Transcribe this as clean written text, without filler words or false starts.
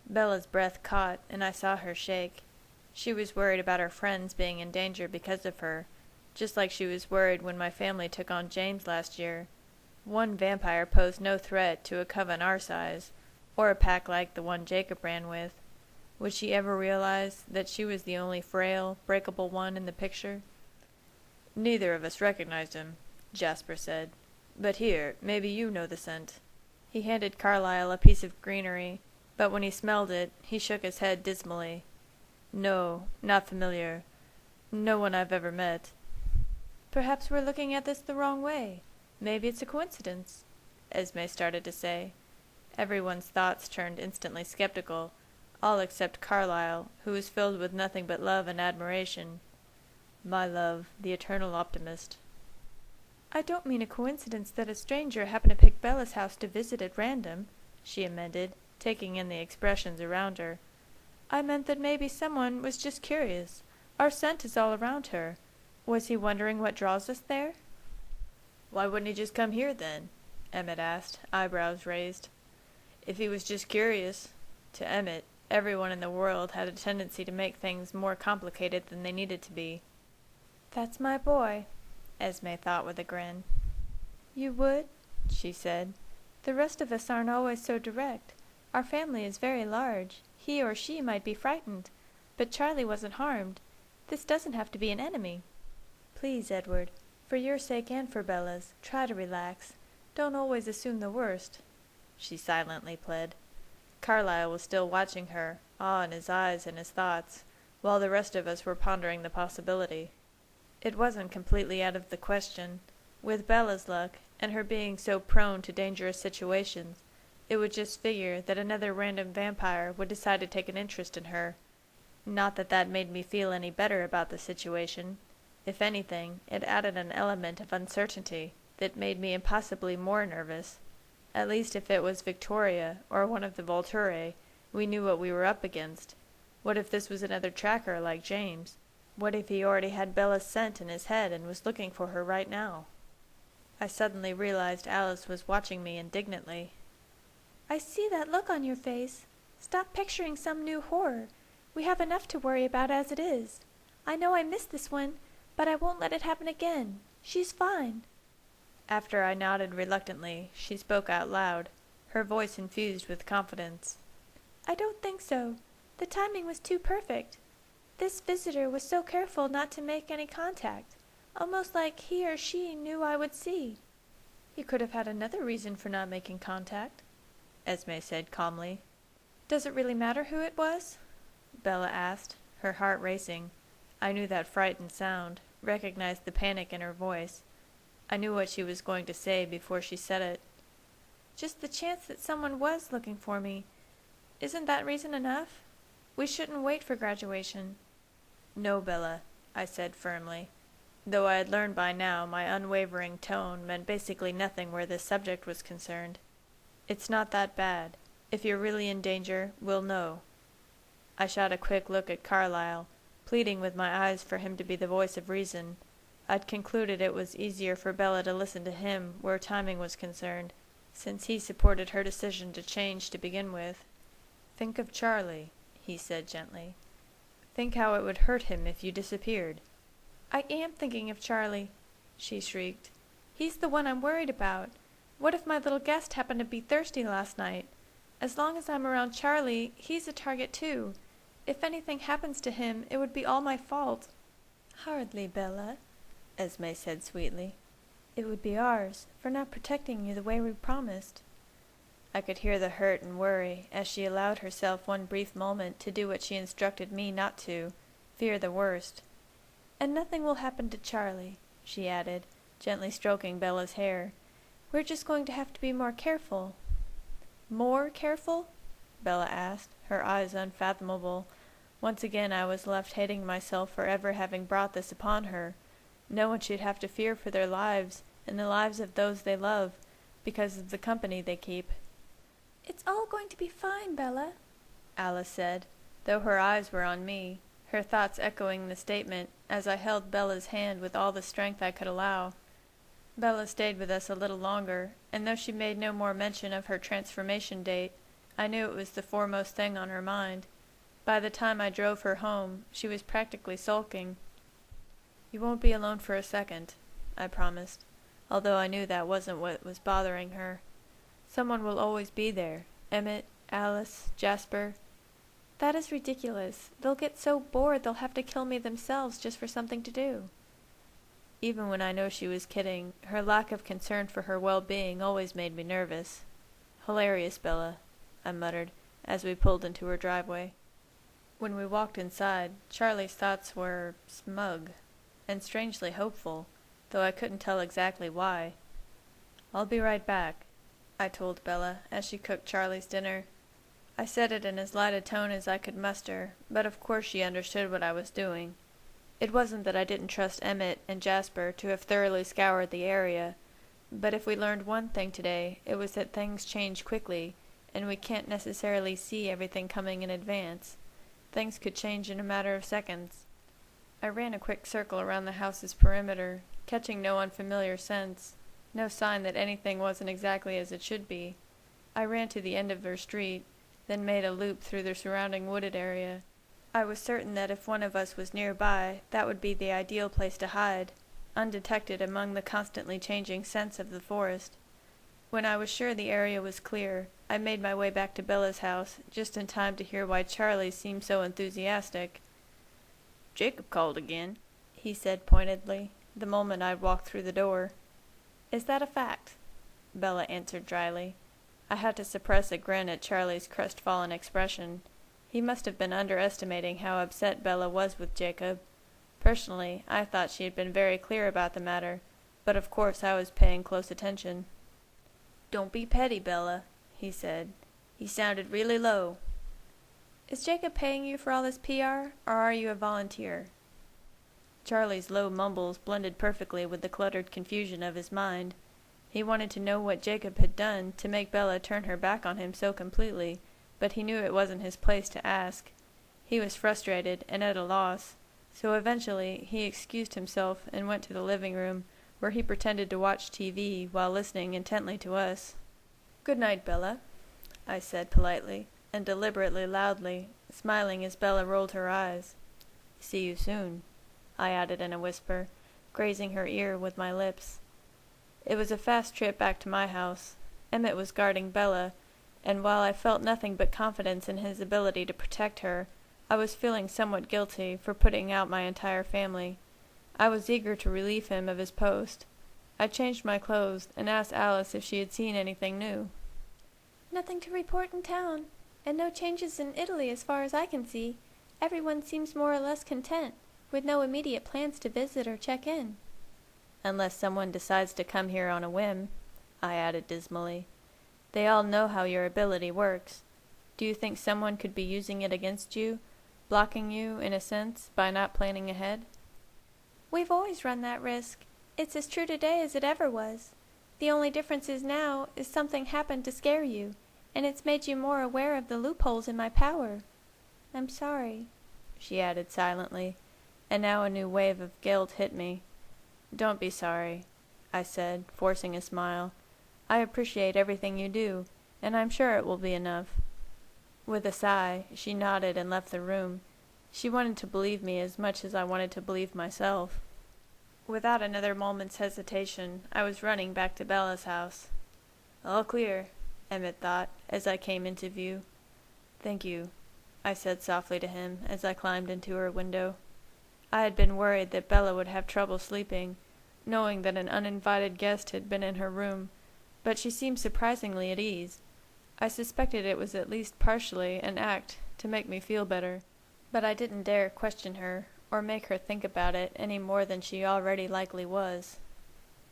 Bella's breath caught, and I saw her shake. She was worried about her friends being in danger because of her, just like she was worried when my family took on James last year. One vampire posed no threat to a coven our size, or a pack like the one Jacob ran with. Would she ever realize that she was the only frail, breakable one in the picture? "Neither of us recognized him," Jasper said. "But here, maybe you know the scent." He handed Carlyle a piece of greenery, but when he smelled it, he shook his head dismally. "No, not familiar. No one I've ever met." "Perhaps we're looking at this the wrong way. Maybe it's a coincidence," Esme started to say. Everyone's thoughts turned instantly skeptical, all except Carlyle, who was filled with nothing but love and admiration. My love, the eternal optimist. "I don't mean a coincidence that a stranger happened to pick Bella's house to visit at random," she amended, taking in the expressions around her. "I meant that maybe someone was just curious. Our scent is all around her. Was he wondering what draws us there?" "Why wouldn't he just come here, then?" Emmett asked, eyebrows raised. "If he was just curious." To Emmett, everyone in the world had a tendency to make things more complicated than they needed to be. "That's my boy," Esme thought with a grin. "You would?" she said. "The rest of us aren't always so direct. Our family is very large. He or she might be frightened. But Charlie wasn't harmed. This doesn't have to be an enemy." "Please, Edward, for your sake and for Bella's, try to relax. Don't always assume the worst," she silently pled. Carlyle was still watching her, awe in his eyes and his thoughts, while the rest of us were pondering the possibility. It wasn't completely out of the question. With Bella's luck, and her being so prone to dangerous situations, it would just figure that another random vampire would decide to take an interest in her. Not that that made me feel any better about the situation. If anything, it added an element of uncertainty that made me impossibly more nervous. At least if it was Victoria, or one of the Volturi, we knew what we were up against. What if this was another tracker like James? What if he already had Bella's scent in his head and was looking for her right now? I suddenly realized Alice was watching me indignantly. "I see that look on your face. Stop picturing some new horror. We have enough to worry about as it is. I know I missed this one, but I won't let it happen again. She's fine." After I nodded reluctantly, she spoke out loud, her voice infused with confidence. "I don't think so. The timing was too perfect. This visitor was so careful not to make any contact, almost like he or she knew I would see." "He could have had another reason for not making contact," Esme said calmly. "Does it really matter who it was?" Bella asked, her heart racing. I knew that frightened sound, recognized the panic in her voice. I knew what she was going to say before she said it. "Just the chance that someone was looking for me. Isn't that reason enough? We shouldn't wait for graduation." "No, Bella," I said firmly. Though I had learned by now my unwavering tone meant basically nothing where this subject was concerned. "It's not that bad. If you're really in danger, we'll know." I shot a quick look at Carlyle, pleading with my eyes for him to be the voice of reason. I'd concluded it was easier for Bella to listen to him where timing was concerned, since he supported her decision to change to begin with. "Think of Charlie," he said gently. "Think how it would hurt him if you disappeared." "I am thinking of Charlie," she shrieked. "He's the one I'm worried about. What if my little guest happened to be thirsty last night? As long as I'm around Charlie, he's a target too. If anything happens to him, it would be all my fault." "Hardly, Bella," Esme said sweetly. "It would be ours, for not protecting you the way we promised." I could hear the hurt and worry as she allowed herself one brief moment to do what she instructed me not to, fear the worst. "And nothing will happen to Charlie," she added, gently stroking Bella's hair. "We're just going to have to be more careful." "More careful?" Bella asked, her eyes unfathomable. Once again I was left hating myself for ever having brought this upon her. No one should have to fear for their lives, and the lives of those they love, because of the company they keep. "It's all going to be fine, Bella," Alice said, though her eyes were on me, her thoughts echoing the statement as I held Bella's hand with all the strength I could allow. Bella stayed with us a little longer, and though she made no more mention of her transformation date, I knew it was the foremost thing on her mind. By the time I drove her home, she was practically sulking. "You won't be alone for a second," I promised, although I knew that wasn't what was bothering her. "Someone will always be there. Emmett, Alice, Jasper." "That is ridiculous. They'll get so bored they'll have to kill me themselves just for something to do." Even when I know she was kidding, her lack of concern for her well-being always made me nervous. "Hilarious, Bella," I muttered, as we pulled into her driveway. When we walked inside, Charlie's thoughts were smug, and strangely hopeful, though I couldn't tell exactly why. "I'll be right back," I told Bella, as she cooked Charlie's dinner. I said it in as light a tone as I could muster, but of course she understood what I was doing. It wasn't that I didn't trust Emmett and Jasper to have thoroughly scoured the area, but if we learned one thing today, it was that things change quickly, and we can't necessarily see everything coming in advance. Things could change in a matter of seconds. I ran a quick circle around the house's perimeter, catching no unfamiliar scents, no sign that anything wasn't exactly as it should be. I ran to the end of her street, then made a loop through the surrounding wooded area. I was certain that if one of us was nearby, that would be the ideal place to hide, undetected among the constantly changing scents of the forest. When I was sure the area was clear, I made my way back to Bella's house, just in time to hear why Charlie seemed so enthusiastic. "Jacob called again," he said pointedly, the moment I'd walked through the door. "Is that a fact?" Bella answered dryly. I had to suppress a grin at Charlie's crestfallen expression. He must have been underestimating how upset Bella was with Jacob. Personally, I thought she had been very clear about the matter, but of course I was paying close attention. "Don't be petty, Bella," he said. He sounded really low. "Is Jacob paying you for all this PR, or are you a volunteer?" Charlie's low mumbles blended perfectly with the cluttered confusion of his mind. He wanted to know what Jacob had done to make Bella turn her back on him so completely, but he knew it wasn't his place to ask. He was frustrated and at a loss, so eventually he excused himself and went to the living room, where he pretended to watch TV while listening intently to us. "Good night, Bella," I said politely, and deliberately loudly, smiling as Bella rolled her eyes. "See you soon," I added in a whisper, grazing her ear with my lips. It was a fast trip back to my house. Emmett was guarding Bella, and while I felt nothing but confidence in his ability to protect her, I was feeling somewhat guilty for putting out my entire family. I was eager to relieve him of his post. I changed my clothes and asked Alice if she had seen anything new. "Nothing to report in town, and no changes in Italy as far as I can see. Everyone seems more or less content, with no immediate plans to visit or check in." "Unless someone decides to come here on a whim," I added dismally. "They all know how your ability works. Do you think someone could be using it against you, blocking you, in a sense, by not planning ahead?" "We've always run that risk. It's as true today as it ever was. The only difference is now is something happened to scare you, and it's made you more aware of the loopholes in my power. I'm sorry," she added silently, and now a new wave of guilt hit me. "Don't be sorry," I said, forcing a smile. "I appreciate everything you do, and I'm sure it will be enough." With a sigh, she nodded and left the room. She wanted to believe me as much as I wanted to believe myself. Without another moment's hesitation, I was running back to Bella's house. "All clear," Emmett thought, as I came into view. "Thank you," I said softly to him as I climbed into her window. I had been worried that Bella would have trouble sleeping, knowing that an uninvited guest had been in her room, but she seemed surprisingly at ease. I suspected it was at least partially an act to make me feel better, but I didn't dare question her or make her think about it any more than she already likely was.